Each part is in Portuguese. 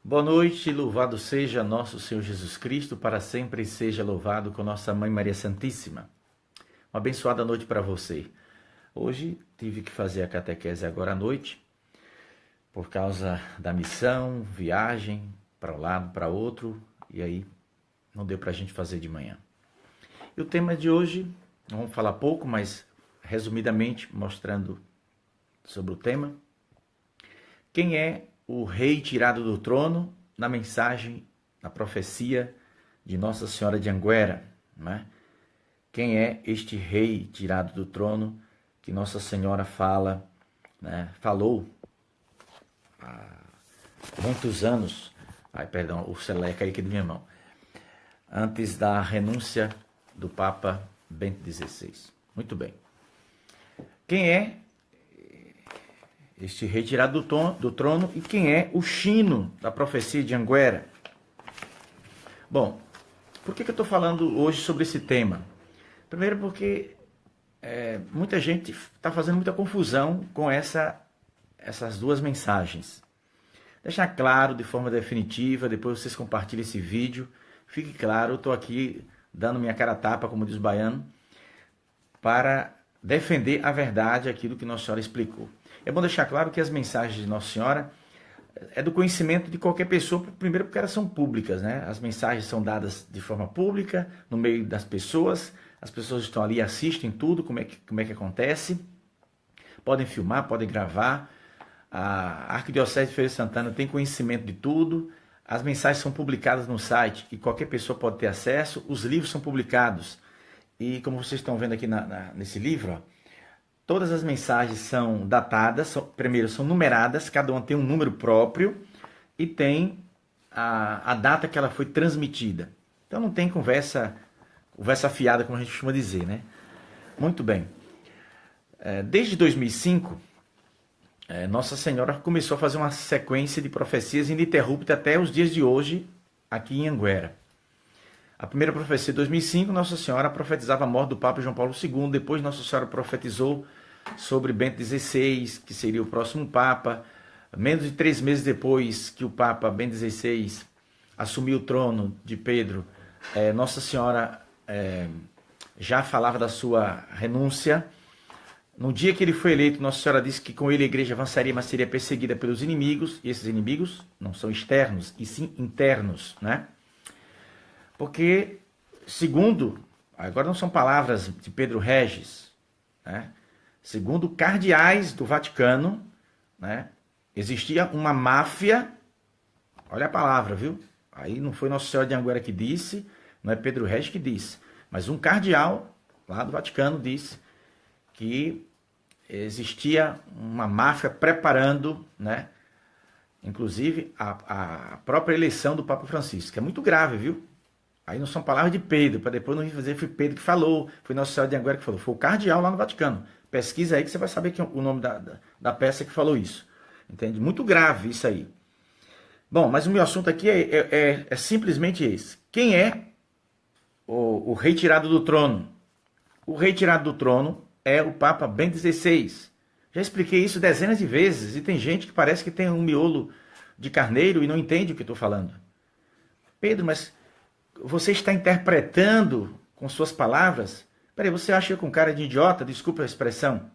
Boa noite, louvado seja nosso Senhor Jesus Cristo, para sempre seja louvado com nossa Mãe Maria Santíssima. Uma abençoada noite para você. Hoje tive que fazer a catequese agora à noite, por causa da missão, viagem, para um lado, para outro, e aí não deu para a gente fazer de manhã. E o tema de hoje, vamos falar pouco, mas resumidamente mostrando sobre o tema. Quem é o rei tirado do trono na mensagem, na profecia de Nossa Senhora de Anguera, né? Quem é este rei tirado do trono que Nossa Senhora falou há muitos anos, o celular caiu aqui da minha mão, antes da renúncia do Papa Bento XVI. Muito bem. Quem é este rei tirado do trono e quem é o Chino da profecia de Anguera? Bom, por que eu estou falando hoje sobre esse tema? Primeiro porque muita gente está fazendo muita confusão com essas duas mensagens. Deixar claro de forma definitiva, depois vocês compartilhem esse vídeo. Fique claro, eu estou aqui dando minha cara a tapa, como diz o baiano, para defender a verdade, aquilo que Nossa Senhora explicou. É bom deixar claro que as mensagens de Nossa Senhora é do conhecimento de qualquer pessoa, primeiro porque elas são públicas, né? As mensagens são dadas de forma pública, no meio das pessoas, as pessoas estão ali, assistem tudo, como é que acontece, podem filmar, podem gravar, a Arquidiocese de Feira de Santana tem conhecimento de tudo, as mensagens são publicadas no site e qualquer pessoa pode ter acesso, os livros são publicados, e como vocês estão vendo aqui nesse livro, ó, todas as mensagens são datadas, primeiro são numeradas, cada uma tem um número próprio e tem a data que ela foi transmitida. Então não tem conversa fiada, como a gente costuma dizer, né? Muito bem. Desde 2005, Nossa Senhora começou a fazer uma sequência de profecias ininterrupta até os dias de hoje, aqui em Anguera. A primeira profecia de 2005, Nossa Senhora profetizava a morte do Papa João Paulo II. Depois, Nossa Senhora profetizou sobre Bento XVI, que seria o próximo Papa. Menos de 3 meses depois que o Papa Bento XVI assumiu o trono de Pedro, Nossa Senhora já falava da sua renúncia. No dia que ele foi eleito, Nossa Senhora disse que com ele a igreja avançaria, mas seria perseguida pelos inimigos. E esses inimigos não são externos, e sim internos, né? Porque, segundo, agora não são palavras de Pedro Regis, né? Segundo cardeais do Vaticano, né, existia uma máfia, olha a palavra, viu? Aí não foi Nossa Senhora de Anguera que disse, não é Pedro Regis que disse, mas um cardeal lá do Vaticano disse que existia uma máfia preparando, né, inclusive a própria eleição do Papa Francisco, que é muito grave, viu? Aí não são palavras de Pedro, para depois não dizer que foi Pedro que falou, foi Nossa Senhora de Anguera que falou, foi o cardeal lá no Vaticano. Pesquisa aí que você vai saber que o nome da peça que falou isso. Entende? Muito grave isso aí. Bom, mas o meu assunto aqui é simplesmente esse. Quem é o rei tirado do trono? O rei tirado do trono é o Papa Bento XVI. Já expliquei isso dezenas de vezes e tem gente que parece que tem um miolo de carneiro e não entende o que estou falando. Pedro, mas você está interpretando com suas palavras? Peraí, você acha com cara de idiota, desculpa a expressão,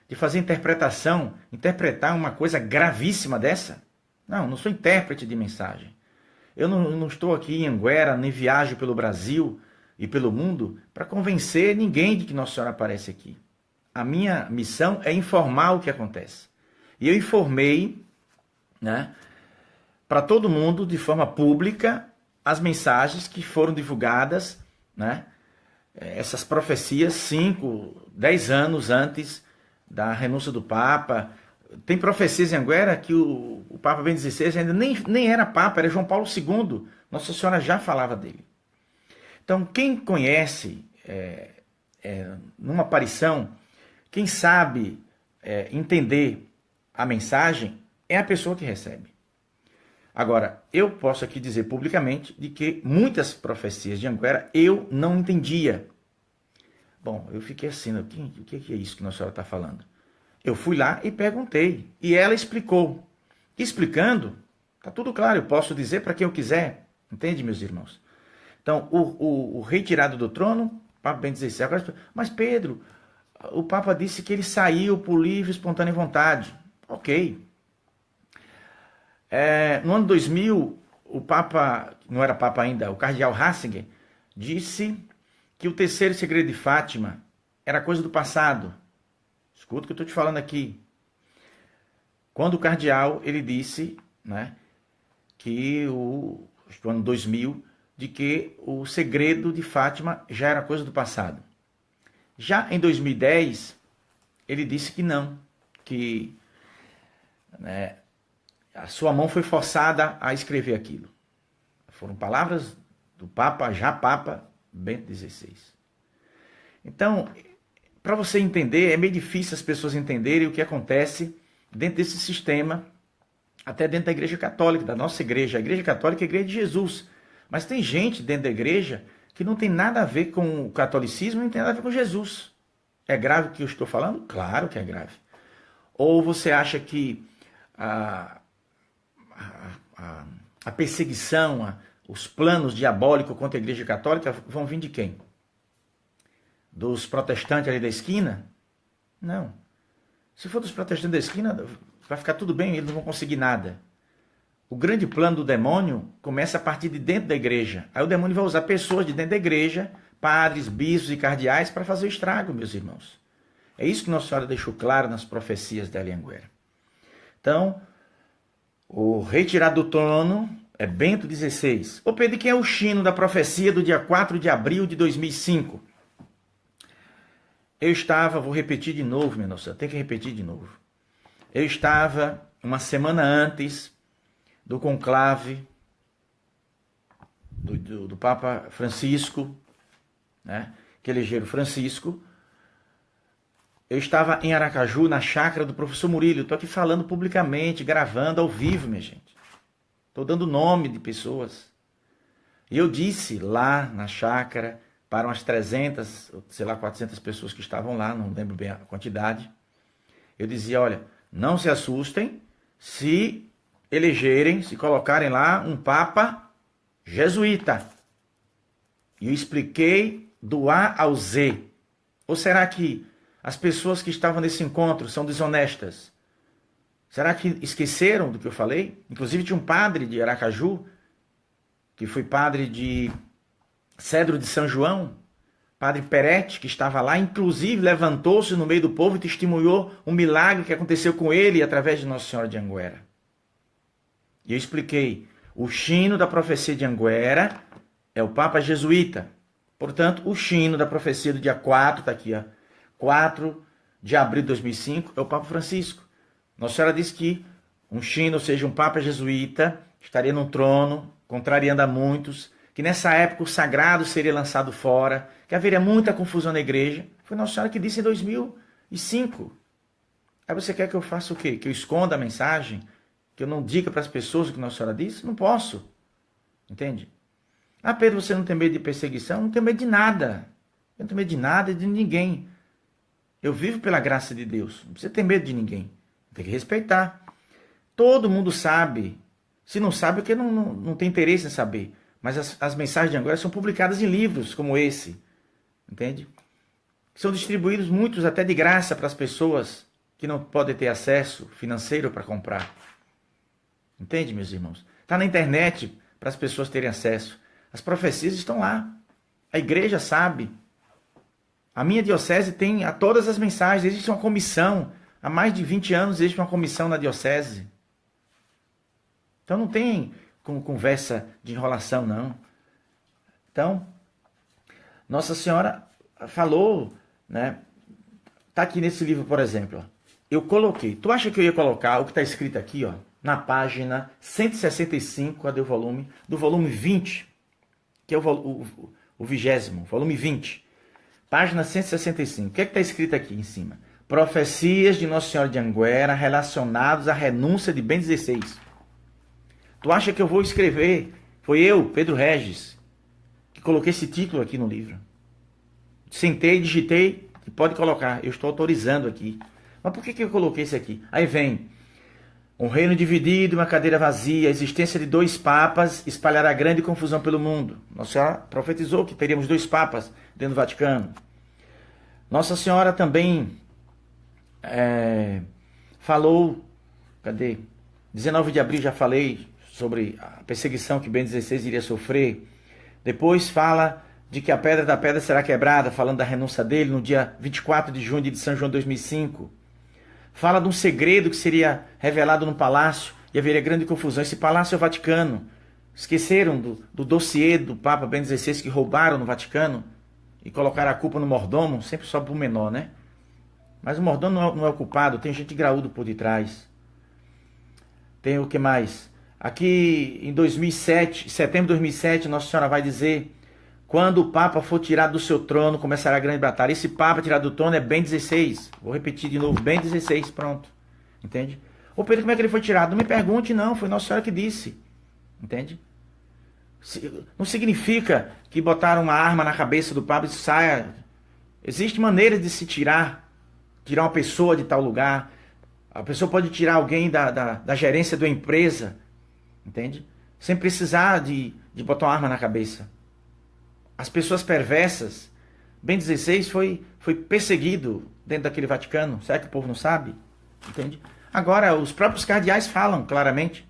de fazer interpretar uma coisa gravíssima dessa? Não sou intérprete de mensagem. Eu não estou aqui em Anguera, nem viajo pelo Brasil e pelo mundo para convencer ninguém de que Nossa Senhora aparece aqui. A minha missão é informar o que acontece. E eu informei, né, para todo mundo, de forma pública, as mensagens que foram divulgadas, né, essas profecias 5, 10 anos antes da renúncia do Papa. Tem profecias em Anguera que o Papa Bento XVI ainda nem era Papa, era João Paulo II. Nossa Senhora já falava dele. Então, quem conhece numa aparição, quem sabe entender a mensagem, é a pessoa que recebe. Agora, eu posso aqui dizer publicamente de que muitas profecias de Anguera eu não entendia. Bom, eu fiquei assim, o que é isso que Nossa Senhora está falando? Eu fui lá e perguntei, e ela explicou. Explicando, Está tudo claro, eu posso dizer para quem eu quiser. Entende, meus irmãos? Então, o rei tirado do trono, Papa Bento XVI. Agora, mas Pedro, o Papa disse que ele saiu por livre e espontânea vontade. Ok. No ano 2000, o Papa, não era Papa ainda, o cardeal Ratzinger, disse que o terceiro segredo de Fátima era coisa do passado. Escuta o que eu estou te falando aqui. Quando o cardeal, ele disse, né, que no ano 2000, de que o segredo de Fátima já era coisa do passado. Já em 2010, ele disse que não, que, né, a sua mão foi forçada a escrever aquilo. Foram palavras do Papa, já Papa Bento XVI. Então, para você entender, é meio difícil as pessoas entenderem o que acontece dentro desse sistema, até dentro da Igreja Católica, da nossa igreja. A Igreja Católica é a Igreja de Jesus. Mas tem gente dentro da igreja que não tem nada a ver com o catolicismo, não tem nada a ver com Jesus. É grave o que eu estou falando? Claro que é grave. Ou você acha que a perseguição, os planos diabólicos contra a Igreja Católica vão vir de quem? Dos protestantes ali da esquina? Não. Se for dos protestantes da esquina, vai ficar tudo bem, eles não vão conseguir nada. O grande plano do demônio começa a partir de dentro da igreja. Aí o demônio vai usar pessoas de dentro da igreja, padres, bispos e cardeais, para fazer o estrago, meus irmãos. É isso que Nossa Senhora deixou claro nas profecias de Anhanguera. Então, o rei tirado do trono é Bento XVI. Ô Pedro, quem é o Chino da profecia do dia 4 de abril de 2005? Eu estava, vou repetir de novo, minha nossa, tem que repetir de novo. Eu estava uma semana antes do conclave do Papa Francisco, né, que elegeram Francisco. Eu estava em Aracaju, na chácara do professor Murilo. Estou aqui falando publicamente, gravando ao vivo, minha gente. Estou dando nome de pessoas. E eu disse lá na chácara, para umas 300, sei lá, 400 pessoas que estavam lá, não lembro bem a quantidade. Eu dizia, olha, não se assustem se elegerem, se colocarem lá um Papa jesuíta. E eu expliquei do A ao Z. Ou será que as pessoas que estavam nesse encontro são desonestas? Será que esqueceram do que eu falei? Inclusive tinha um padre de Aracaju, que foi padre de Cedro de São João, padre Peretti, que estava lá, inclusive levantou-se no meio do povo e testemunhou um milagre que aconteceu com ele através de Nossa Senhora de Anhanguera. E eu expliquei, o Chino da profecia de Anhanguera é o Papa jesuíta. Portanto, o Chino da profecia do dia 4, está aqui, ó, 4 de abril de 2005, é o Papa Francisco. Nossa Senhora disse que um Chino, ou seja, um Papa jesuíta, estaria no trono, contrariando a muitos, que nessa época o sagrado seria lançado fora, que haveria muita confusão na igreja. Foi Nossa Senhora que disse em 2005. Aí você quer que eu faça o quê? Que eu esconda a mensagem? Que eu não diga para as pessoas o que Nossa Senhora disse? Não posso. Entende? Ah, Pedro, você não tem medo de perseguição? Não tenho medo de nada. Eu não tenho medo de nada e de ninguém. Eu vivo pela graça de Deus. Não precisa ter medo de ninguém. Tem que respeitar. Todo mundo sabe. Se não sabe, é porque não tem interesse em saber. Mas as mensagens de Anhanguera são publicadas em livros como esse. Entende? São distribuídos muitos até de graça para as pessoas que não podem ter acesso financeiro para comprar. Entende, meus irmãos? Está na internet para as pessoas terem acesso. As profecias estão lá. A igreja sabe. A minha diocese tem todas as mensagens. Existe uma comissão. Há mais de 20 anos existe uma comissão na diocese. Então não tem conversa de enrolação, não. Então, Nossa Senhora falou, né? Tá aqui nesse livro, por exemplo. Ó. Eu coloquei. Tu acha que eu ia colocar o que está escrito aqui, ó, na página 165, cadê o volume? Do volume 20, que é o 20º, volume 20. Página 165. O que é que está escrito aqui em cima? Profecias de Nossa Senhora de Anhanguera relacionadas à renúncia de Bento XVI. Tu acha que eu vou escrever? Foi eu, Pedro Regis, que coloquei esse título aqui no livro. Sentei, digitei, e pode colocar. Eu estou autorizando aqui. Mas por que eu coloquei isso aqui? Aí vem, Um reino dividido, uma cadeira vazia, a existência de 2 papas espalhará grande confusão pelo mundo. Nossa Senhora profetizou que teríamos 2 papas dentro do Vaticano. Nossa Senhora também falou, cadê? 19 de abril já falei sobre a perseguição que Bento XVI iria sofrer. Depois fala de que a pedra da pedra será quebrada, falando da renúncia dele no dia 24 de junho de São João de 2005. Fala de um segredo que seria revelado no palácio e haveria grande confusão. Esse palácio é o Vaticano. Esqueceram do dossiê do Papa Bento XVI que roubaram no Vaticano e colocaram a culpa no mordomo, sempre sobe para o menor, né? Mas o mordomo não é o culpado, tem gente graúdo por detrás. Tem o que mais? Aqui em 2007, setembro de 2007, Nossa Senhora vai dizer: quando o Papa for tirado do seu trono, começará a grande batalha. Esse Papa tirado do trono é Bento XVI. Vou repetir de novo, Bento XVI, pronto. Entende? Ô Pedro, como é que ele foi tirado? Não me pergunte não, foi Nossa Senhora que disse. Entende? Não significa que botaram uma arma na cabeça do Papa e saia. Existem maneiras de se tirar uma pessoa de tal lugar. A pessoa pode tirar alguém da gerência de uma empresa, entende? Sem precisar de botar uma arma na cabeça. As pessoas perversas, Bento XVI foi perseguido dentro daquele Vaticano. Será que o povo não sabe? Entende? Agora, os próprios cardeais falam claramente.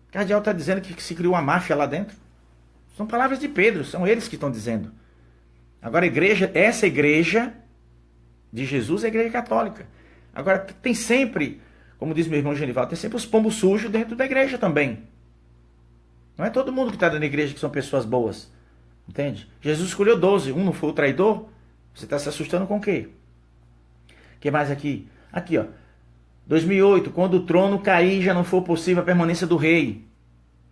O cardeal está dizendo que se criou uma máfia lá dentro. São palavras de Pedro, são eles que estão dizendo. Agora, a igreja, essa igreja de Jesus é a igreja católica. Agora, tem sempre, como diz meu irmão Genivaldo, tem sempre os pombos sujos dentro da igreja também. Não é todo mundo que está dentro da igreja que são pessoas boas. Entende? Jesus escolheu 12, um não foi o traidor. Você está se assustando com o quê? O que mais aqui? Aqui, ó. 2008, quando o trono cair, já não foi possível a permanência do rei.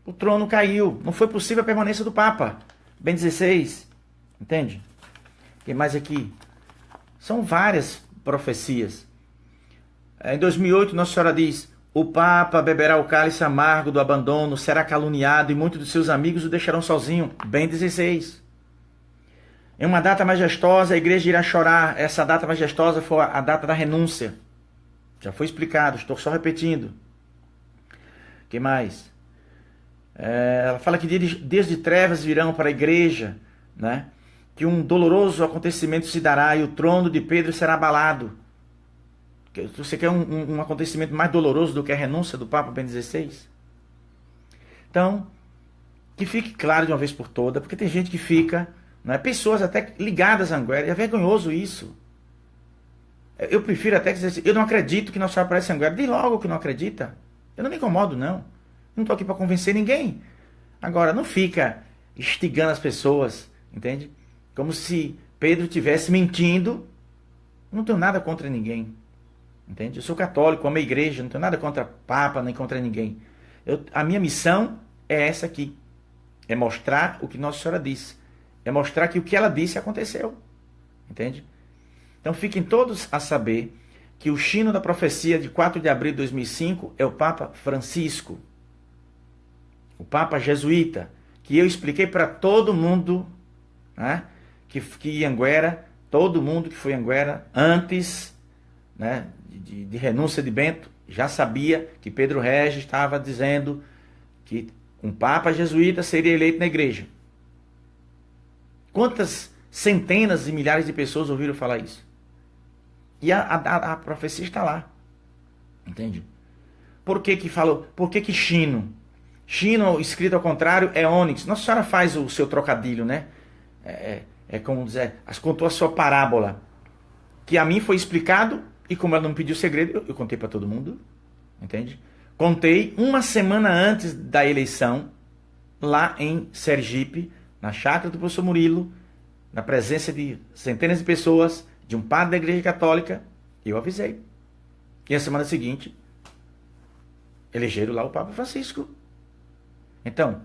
O trono caiu, não foi possível a permanência do Papa. Bento XVI. Entende? O que mais aqui? São várias profecias. Em 2008, Nossa Senhora diz: o Papa beberá o cálice amargo do abandono, será caluniado e muitos de seus amigos o deixarão sozinho. Bento XVI. Em uma data majestosa, a igreja irá chorar. Essa data majestosa foi a data da renúncia. Já foi explicado, estou só repetindo. O que mais? Ela fala que dias de trevas virão para a igreja, né? Que um doloroso acontecimento se dará e o trono de Pedro será abalado. Você quer um acontecimento mais doloroso do que a renúncia do Papa Bento XVI? Então, que fique claro de uma vez por todas, porque tem gente que fica, né, pessoas até ligadas a Anguera, e é vergonhoso isso. Eu prefiro até dizer assim: eu não acredito que Nossa Senhora aparece em Anguera. Diz logo que não acredita. Eu não me incomodo, não. Não estou aqui para convencer ninguém. Agora, não fica instigando as pessoas, entende? Como se Pedro estivesse mentindo. Não tenho nada contra ninguém. Entende? Eu sou católico, amo a igreja, não tenho nada contra Papa, nem contra ninguém. A minha missão é essa aqui. É mostrar o que Nossa Senhora disse. É mostrar que o que ela disse aconteceu. Entende? Então fiquem todos a saber que o chino da profecia de 4 de abril de 2005 é o Papa Francisco. O Papa jesuíta. Que eu expliquei para todo mundo, né, que Anguera, todo mundo que foi em Anguera antes, né, de renúncia de Bento, já sabia que Pedro Regis estava dizendo que um Papa jesuíta seria eleito na igreja. Quantas centenas e milhares de pessoas ouviram falar isso? E a profecia está lá. Entende? Por que que falou? Por que que chino? Chino, escrito ao contrário, é ônix. Nossa Senhora faz o seu trocadilho, né? É como dizer, contou a sua parábola. Que a mim foi explicado, e como ela não pediu segredo, eu contei para todo mundo. Entende? Contei uma semana antes da eleição, lá em Sergipe, na chácara do professor Murilo, na presença de centenas de pessoas, de um padre da igreja católica, eu avisei. E a semana seguinte, elegeram lá o Papa Francisco. Então,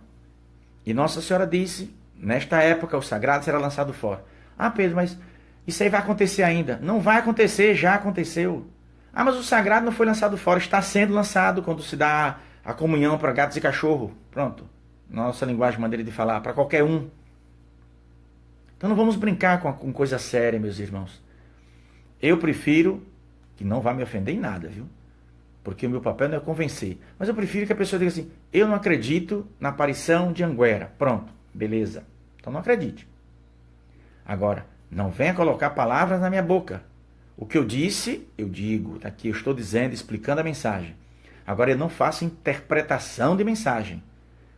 e Nossa Senhora disse, nesta época o sagrado será lançado fora. Ah, Pedro, mas isso aí vai acontecer ainda. Não vai acontecer, já aconteceu. Ah, mas o sagrado não foi lançado fora, está sendo lançado quando se dá a comunhão para gatos e cachorro. Pronto. Nossa linguagem, maneira de falar, para qualquer um. Então não vamos brincar com coisa séria, meus irmãos. Eu prefiro, que não vai me ofender em nada, viu? porque o meu papel não é convencer. Mas eu prefiro que a pessoa diga assim, eu não acredito na aparição de Anguera. Pronto, beleza. Então não acredite. Agora, não venha colocar palavras na minha boca. O que eu disse, eu digo. Tá aqui, eu estou dizendo, explicando a mensagem. Agora, eu não faço interpretação de mensagem.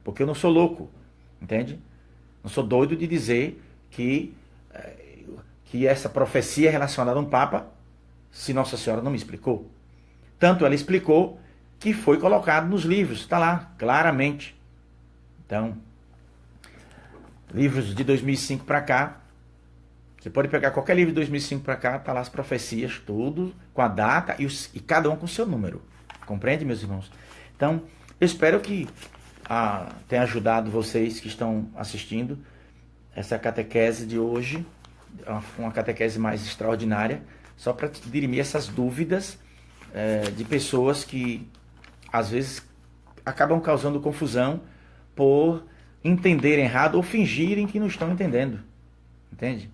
Porque eu não sou louco. Entende? Não sou doido de dizer que essa profecia é relacionada a um Papa, se Nossa Senhora não me explicou. Tanto ela explicou que foi colocado nos livros. Está lá, claramente. Então, livros de 2005 para cá, você pode pegar qualquer livro de 2005 para cá, tá lá as profecias, tudo com a data e cada um com o seu número. Compreende, meus irmãos? Então, eu espero que tenha ajudado vocês que estão assistindo essa catequese de hoje, uma catequese mais extraordinária, só para dirimir essas dúvidas de pessoas que, às vezes, acabam causando confusão por entenderem errado ou fingirem que não estão entendendo. Entende?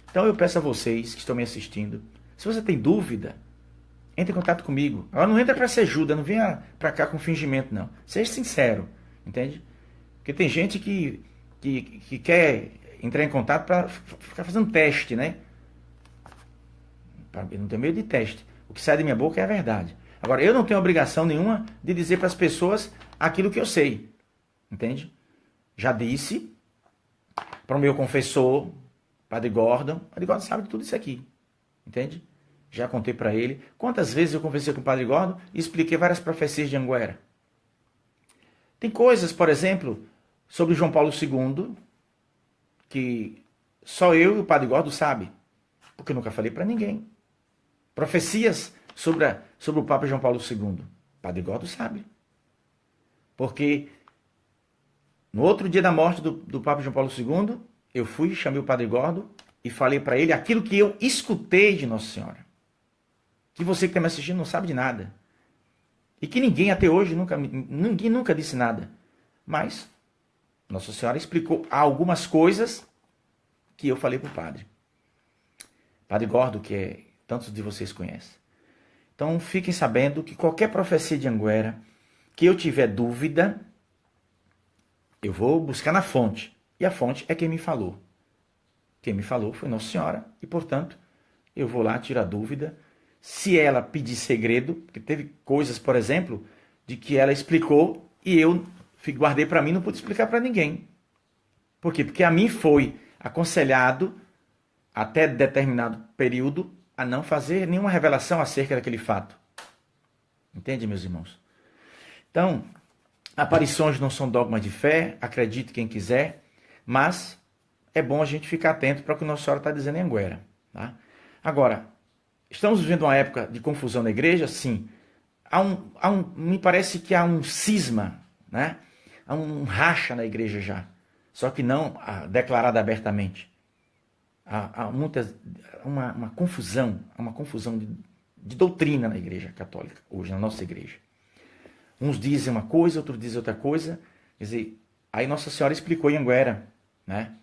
Então eu peço a vocês que estão me assistindo, se você tem dúvida, entre em contato comigo. Agora não entra para ser ajuda, não venha para cá com fingimento, não. Seja sincero, entende? Porque tem gente que quer entrar em contato para ficar fazendo teste, né? Eu não tenho medo de teste. O que sai da minha boca é a verdade. Agora, eu não tenho obrigação nenhuma de dizer para as pessoas aquilo que eu sei. Entende? Já disse para o meu confessor, Padre Gordon. Padre Gordon sabe de tudo isso aqui. Entende? Já contei para ele. Quantas vezes eu conversei com o Padre Gordon e expliquei várias profecias de Anguera. Tem coisas, por exemplo, sobre João Paulo II, que só eu e o Padre Gordon sabem. Porque eu nunca falei para ninguém. Profecias sobre o Papa João Paulo II. Padre Gordon sabe. Porque no outro dia da morte do Papa João Paulo II, eu fui, chamei o Padre Gordon e falei para ele aquilo que eu escutei de Nossa Senhora. Que você que está me assistindo não sabe de nada. E que ninguém até hoje ninguém nunca disse nada. Mas Nossa Senhora explicou algumas coisas que eu falei para o padre. Padre Gordon, que tantos de vocês conhecem. Então fiquem sabendo que qualquer profecia de Anguera que eu tiver dúvida, eu vou buscar na fonte. E a fonte é quem me falou. Quem me falou foi Nossa Senhora. E, portanto, eu vou lá tirar dúvida. Se ela pedir segredo, porque teve coisas, por exemplo, de que ela explicou e eu guardei para mim e não pude explicar para ninguém. Por quê? Porque a mim foi aconselhado, até determinado período, a não fazer nenhuma revelação acerca daquele fato. Entende, meus irmãos? Então, aparições não são dogmas de fé, acredite quem quiser, mas é bom a gente ficar atento para o que Nossa Senhora está dizendo em Anguera. Tá? Agora, estamos vivendo uma época de confusão na igreja? Sim. Me parece que há um cisma, né? Há um racha na igreja já. Só que não declarado abertamente. Há uma confusão de doutrina na igreja católica, hoje, na nossa igreja. Uns dizem uma coisa, outros dizem outra coisa. Quer dizer, aí Nossa Senhora explicou em Anguera, né?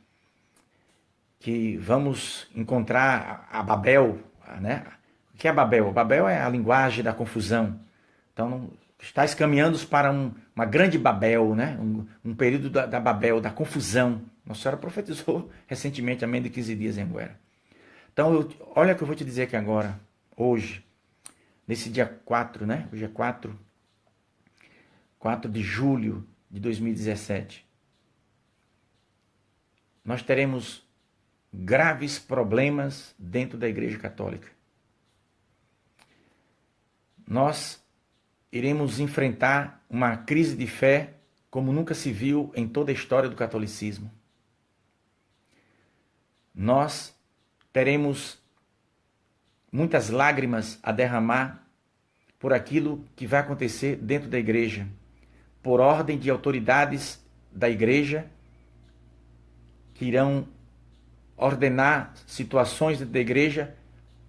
Que vamos encontrar a Babel, né? O que é Babel? Babel é a linguagem da confusão. Então, está caminhando para uma grande Babel, né? Um período da Babel, da confusão. Nossa Senhora profetizou recentemente, há menos de 15 dias em Anguera. Então, olha o que eu vou te dizer aqui agora, hoje, nesse dia 4, né? Hoje é 4 de julho de 2017. Nós teremos graves problemas dentro da Igreja Católica. Nós iremos enfrentar uma crise de fé como nunca se viu em toda a história do catolicismo. Nós teremos muitas lágrimas a derramar por aquilo que vai acontecer dentro da igreja, por ordem de autoridades da igreja que irão ordenar situações dentro da igreja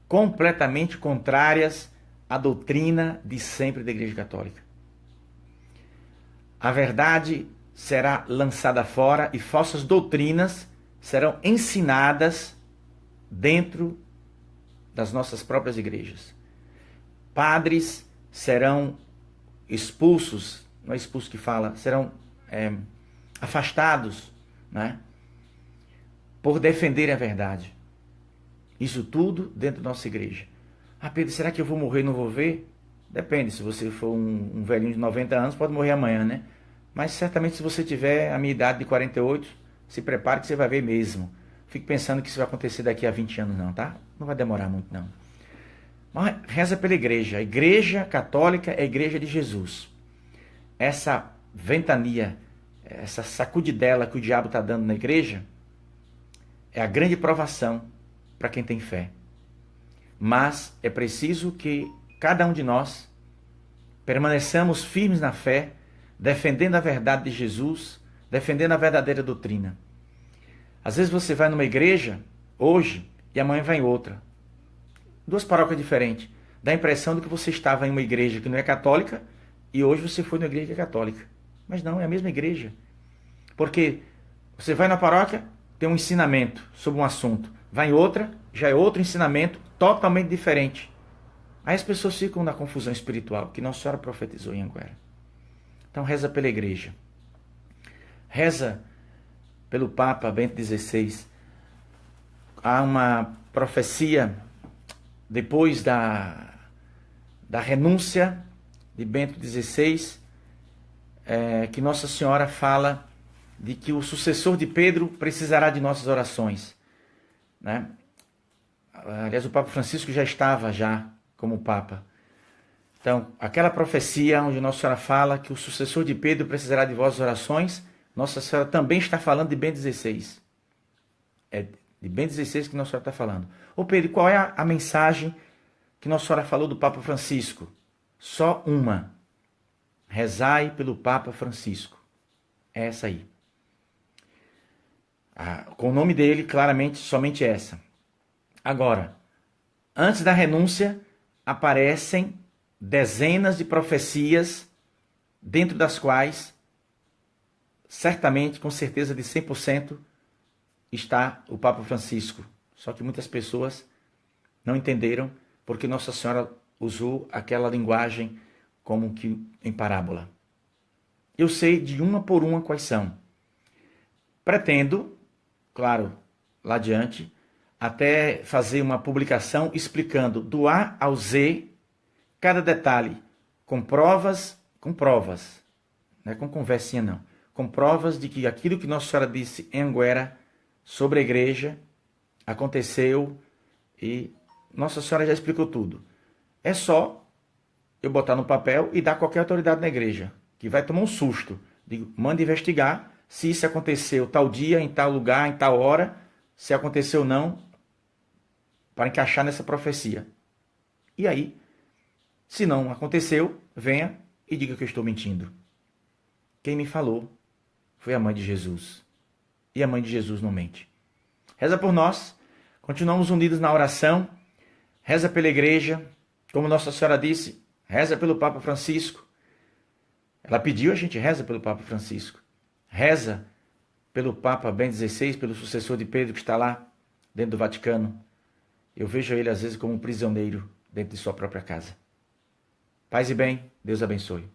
completamente contrárias à doutrina de sempre da Igreja Católica. A verdade será lançada fora e falsas doutrinas serão ensinadas dentro das nossas próprias igrejas. Padres serão expulsos, não é expulso que fala, serão afastados, né? Por defenderem a verdade. Isso tudo dentro da nossa igreja. Ah, Pedro, será que eu vou morrer e não vou ver? Depende, se você for um velhinho de 90 anos, pode morrer amanhã, né? Mas certamente se você tiver a minha idade de 48, se prepare que você vai ver mesmo. Fique pensando que isso vai acontecer daqui a 20 anos não, tá? Não vai demorar muito não. Mas reza pela igreja. A igreja católica é a igreja de Jesus. Essa ventania, essa sacudidela que o diabo está dando na igreja, é a grande provação para quem tem fé. Mas é preciso que cada um de nós permaneçamos firmes na fé, defendendo a verdade de Jesus, defendendo a verdadeira doutrina. Às vezes você vai numa igreja, hoje, e amanhã vai em outra. Duas paróquias diferentes. Dá a impressão de que você estava em uma igreja que não é católica, e hoje você foi numa igreja que é católica. Mas não, é a mesma igreja. Porque você vai na paróquia, tem um ensinamento sobre um assunto. Vai em outra, já é outro ensinamento totalmente diferente. Aí as pessoas ficam na confusão espiritual que Nossa Senhora profetizou em Anguera. Então reza pela igreja. Reza pelo Papa Bento XVI. Há uma profecia depois da renúncia de Bento XVI, que Nossa Senhora fala de que o sucessor de Pedro precisará de nossas orações, né? Aliás, o Papa Francisco já estava como Papa. Então, aquela profecia onde Nossa Senhora fala que o sucessor de Pedro precisará de vossas orações, Nossa Senhora também está falando de Bento XVI. É de Bento XVI que Nossa Senhora está falando. Ô Pedro, qual é a mensagem que Nossa Senhora falou do Papa Francisco? Só uma. Rezai pelo Papa Francisco. É essa aí. Com o nome dele, claramente, somente essa. Agora, antes da renúncia, aparecem dezenas de profecias, dentro das quais, certamente, com certeza de 100%, está o Papa Francisco. Só que muitas pessoas não entenderam, porque Nossa Senhora usou aquela linguagem como que em parábola. Eu sei de uma por uma quais são. Pretendo, claro, lá adiante, até fazer uma publicação explicando do A ao Z, cada detalhe, com provas, não é com conversinha não, com provas de que aquilo que Nossa Senhora disse em Anguera sobre a igreja aconteceu e Nossa Senhora já explicou tudo. É só eu botar no papel e dar qualquer autoridade na igreja, que vai tomar um susto. Digo, manda investigar se isso aconteceu tal dia, em tal lugar, em tal hora, se aconteceu ou não, para encaixar nessa profecia. E aí, se não aconteceu, venha e diga que eu estou mentindo. Quem me falou foi a mãe de Jesus. E a mãe de Jesus não mente. Reza por nós, continuamos unidos na oração, reza pela igreja, como Nossa Senhora disse, reza pelo Papa Francisco. Ela pediu, a gente reza pelo Papa Francisco. Reza pelo Papa Bento XVI, pelo sucessor de Pedro que está lá dentro do Vaticano. Eu vejo ele às vezes como um prisioneiro dentro de sua própria casa. Paz e bem, Deus abençoe.